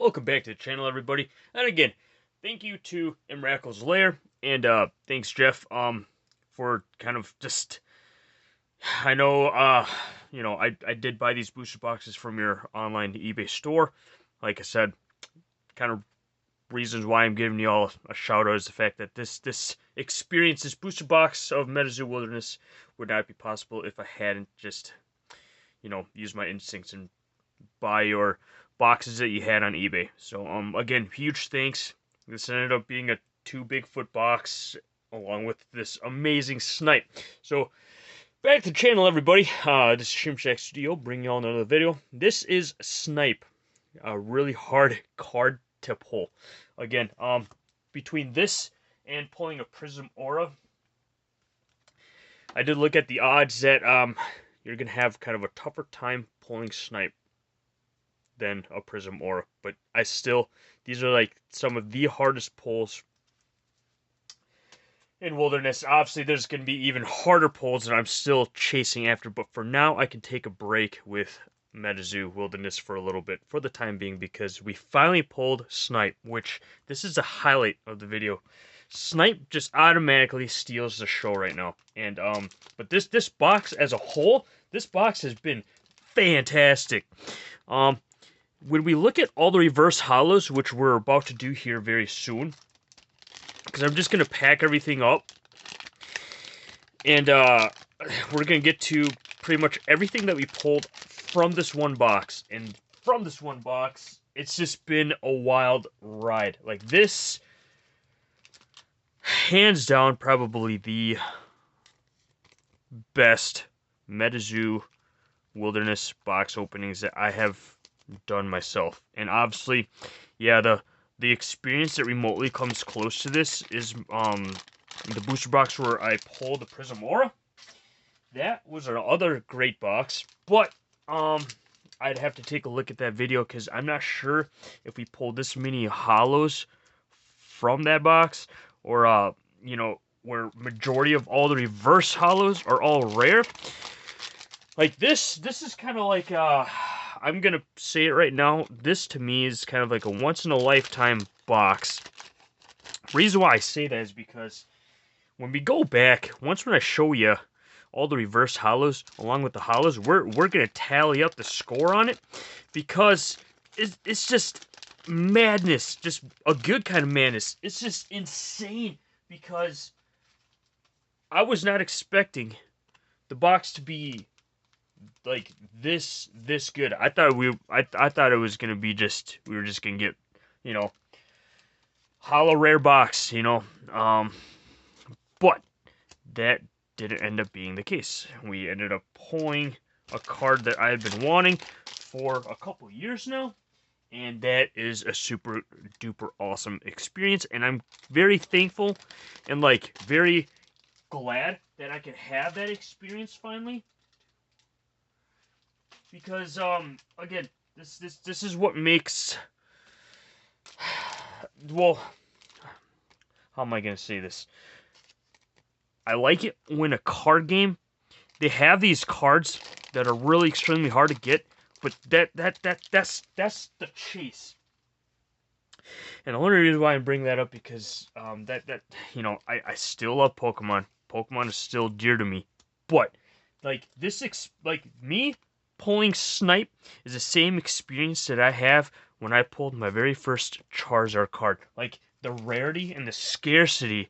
Welcome back to the channel, everybody. And again, thank you to Emrakuls Lair, and thanks, Jeff, for kind of just, I know, I did buy these booster boxes from your online eBay store. Like I said, kind of reasons why I'm giving you all a shout out is the fact that this experience, this booster box of Metazoo Wilderness would not be possible if I hadn't just, used my instincts and buy your boxes that you had on eBay. So again, huge thanks. This ended up being a 2 Bigfoot box along with this amazing snipe. So back to the channel, everybody. This is Shimshack Studio bringing y'all another video. This is Snipe, a really hard card to pull. Again, between this and pulling a Prism Aura, I did look at the odds that you're gonna have kind of a tougher time pulling Snipe than a Prism Aura, but these are like some of the hardest pulls in Wilderness. Obviously, there's going to be even harder pulls that I'm still chasing after, but for now, I can take a break with Metazoo Wilderness for a little bit, for the time being, because we finally pulled Snipe, which, this is the highlight of the video. Snipe just automatically steals the show right now, and, but this box as a whole, this box has been fantastic. When we look at all the reverse hollows, which we're about to do here very soon, because I'm just going to pack everything up, and we're going to get to pretty much everything that we pulled from this one box, and from this one box, it's just been a wild ride. Like, this, hands down, probably the best Metazoo Wilderness box openings that I have done myself. And obviously, yeah, the experience that remotely comes close to this is the booster box where I pulled the Prism Aura. That was another great box, but I'd have to take a look at that video because I'm not sure if we pulled this many hollows from that box, or where majority of all the reverse hollows are all rare. Like, this is kind of like I'm gonna say it right now, this to me is kind of like a once-in-a-lifetime box. Reason why I say that is because when we go back, when I show you all the reverse hollows along with the hollows, we're gonna tally up the score on it, because it's just madness, just a good kind of madness. It's just insane, because I was not expecting the box to be like this good. I thought I thought it was gonna be just, we were just gonna get, hollow rare box, but that didn't end up being the case. We ended up pulling a card that I had been wanting for a couple years now, and that is a super duper awesome experience, and I'm very thankful and like very glad that I could have that experience finally. Because again, this is what makes, well, how am I gonna say this? I like it when a card game, they have these cards that are really extremely hard to get, but that's the chase. And the only reason why I bring that up, because I still love Pokemon. Pokemon is still dear to me, but like like me pulling Snipe is the same experience that I have when I pulled my very first Charizard card. Like, the rarity and the scarcity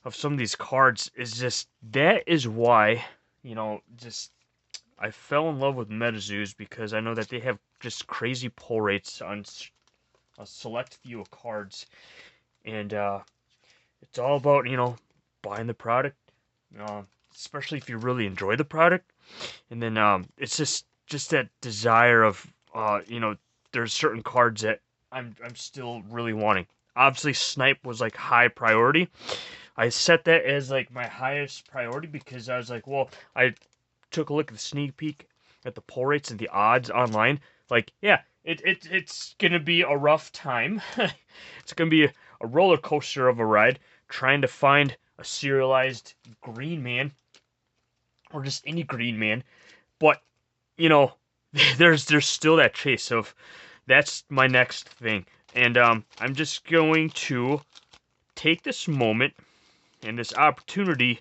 of some of these cards is just, that is why, just, I fell in love with Metazoos, because I know that they have just crazy pull rates on a select few of cards, and it's all about, buying the product, especially if you really enjoy the product. And then it's just that desire of there's certain cards that I'm still really wanting. Obviously, Snipe was like high priority. I set that as like my highest priority because I was like, well, I took a look at the sneak peek at the pull rates and the odds online. Like, yeah, it's gonna be a rough time. It's gonna be a roller coaster of a ride trying to find a serialized green man, or just any green man. But there's still that chase of, that's my next thing. And I'm just going to take this moment and this opportunity.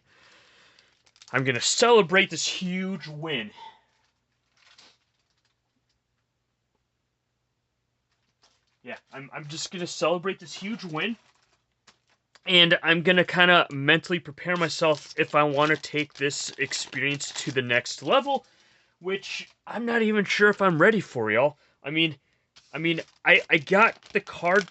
I'm going to celebrate this huge win. Yeah, I'm just going to celebrate this huge win. And I'm going to kind of mentally prepare myself if I want to take this experience to the next level, which I'm not even sure if I'm ready for, y'all. I mean, I got the card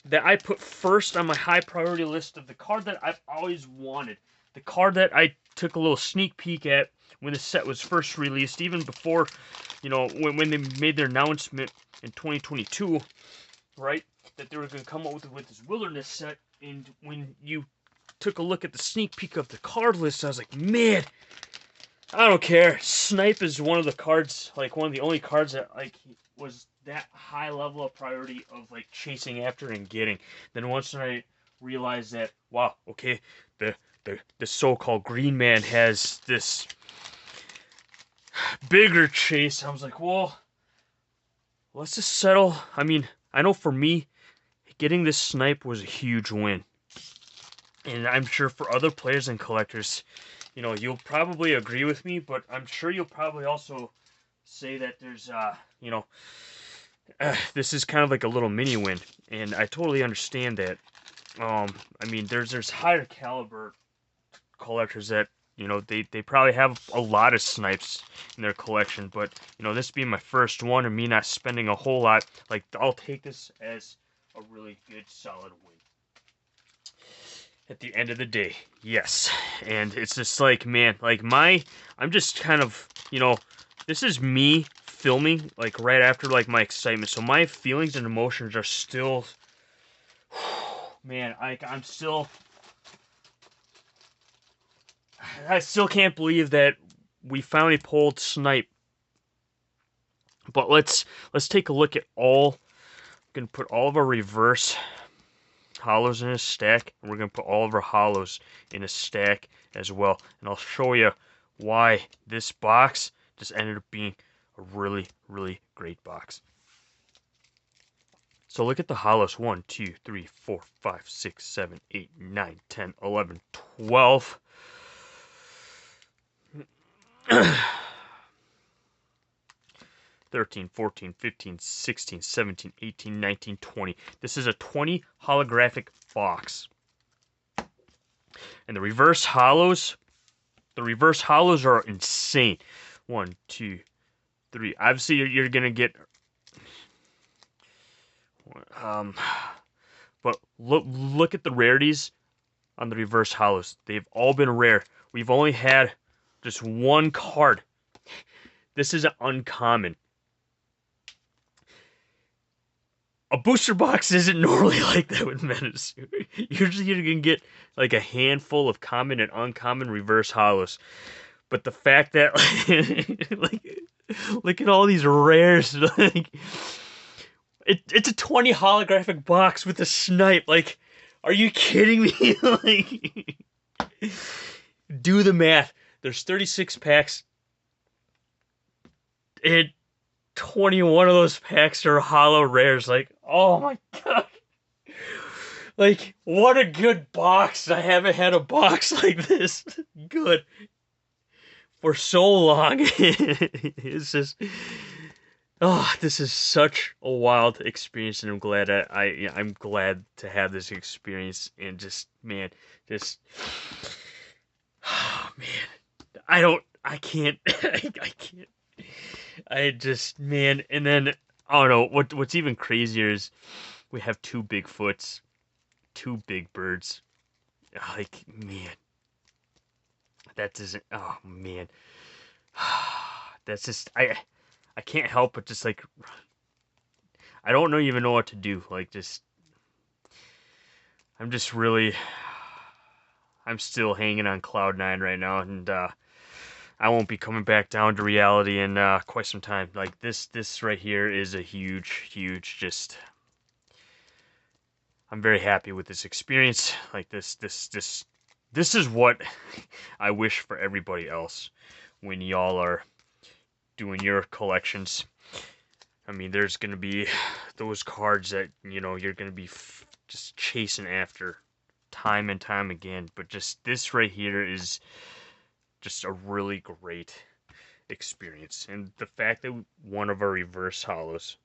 that I put first on my high priority list of the card that I've always wanted. The card that I took a little sneak peek at when the set was first released, even before, you know, when they made their announcement in 2022, right? That they were going to come up with this wilderness set. And when you took a look at the sneak peek of the card list, I was like, man, I don't care. Snipe is one of the cards, like one of the only cards that like was that high level of priority of like chasing after and getting. Then once I realized that, wow, okay, the so-called green man has this bigger chase, I was like, well, let's just settle. I mean, I know for me, getting this snipe was a huge win. And I'm sure for other players and collectors, you know, you'll probably agree with me, but I'm sure you'll probably also say that there's, you know, this is kind of like a little mini win, and I totally understand that. I mean, there's higher caliber collectors that, you know, they probably have a lot of snipes in their collection, but, you know, this being my first one and me not spending a whole lot, like, I'll take this as a really good, solid win. At the end of the day, yes. And it's just like, man, like I'm just kind of, you know, this is me filming, like, right after, like, my excitement. So my feelings and emotions are still, man, I'm still, I still can't believe that we finally pulled Snipe. But let's take a look at all, I'm going to put all of our reverse hollows in a stack, and we're going to put all of our hollows in a stack as well. And I'll show you why this box just ended up being a really, really great box. So look at the hollows. 1, 2, 3, 4, 5, 6, 7, 8, 9, 10, 11, 12. 13, 14, 15, 16, 17, 18, 19, 20. This is a 20 holographic box. And the reverse hollows are insane. 1, 2, 3. Obviously, you're gonna get, but look at the rarities on the reverse hollows. They've all been rare. We've only had just one card. This is an uncommon. A booster box isn't normally like that with Metazoo. Usually you're going to get like a handful of common and uncommon reverse hollows. But the fact that, like, look at all these rares. Like, it's a 20 holographic box with a snipe. Like, are you kidding me? Like, do the math. There's 36 packs. And 21 of those packs are hollow rares. Like, oh my god. Like, what a good box. I haven't had a box like this good for so long. It's just, oh, this is such a wild experience, and I'm glad I'm glad to have this experience. And just, man, just, oh man, I can't, I can't. I just, man, and then, I don't know, what's even crazier is we have 2 Bigfoots, 2 big birds. Like, man, that doesn't, oh man, that's just, I can't help but just, like, I don't even know what to do. Like, just, I'm just really, I'm still hanging on cloud 9 right now, and I won't be coming back down to reality in quite some time. Like, this right here is a huge, just, I'm very happy with this experience. Like, this is what I wish for everybody else when y'all are doing your collections. I mean, there's gonna be those cards that you're gonna be just chasing after time and time again. But just this right here is just a really great experience, and the fact that one of our reverse hollows,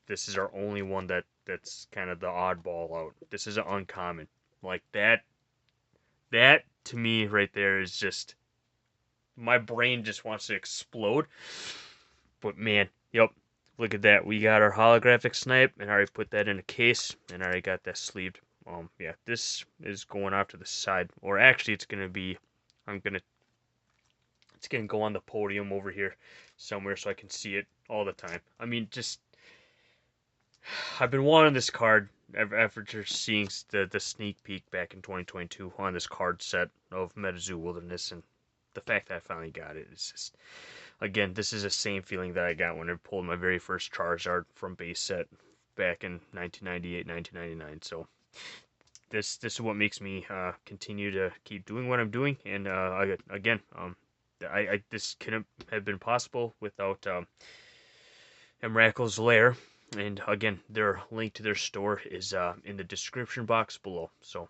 this is our only one that's kind of the oddball out. This is an uncommon like that. That to me right there is just my brain just wants to explode. But man, yep, look at that. We got our holographic snipe, and I already put that in a case, and I already got that sleeved. Yeah, this is going off to the side, or actually, it's gonna be. It's gonna go on the podium over here somewhere so I can see it all the time. I mean, just I've been wanting this card after just seeing the sneak peek back in 2022 on this card set of Metazoo Wilderness, and the fact that I finally got it is just, again, this is the same feeling that I got when I pulled my very first Charizard from base set back in 1998, 1999. So this is what makes me continue to keep doing what I'm doing, and again, this couldn't have been possible without Emrakuls Lair. And again, their link to their store is in the description box below. So,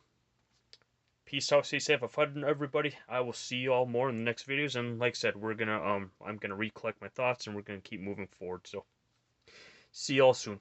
peace out, stay safe, have fun, everybody. I will see you all more in the next videos. And like I said, I'm gonna recollect my thoughts, and we're gonna keep moving forward. So, see y'all soon.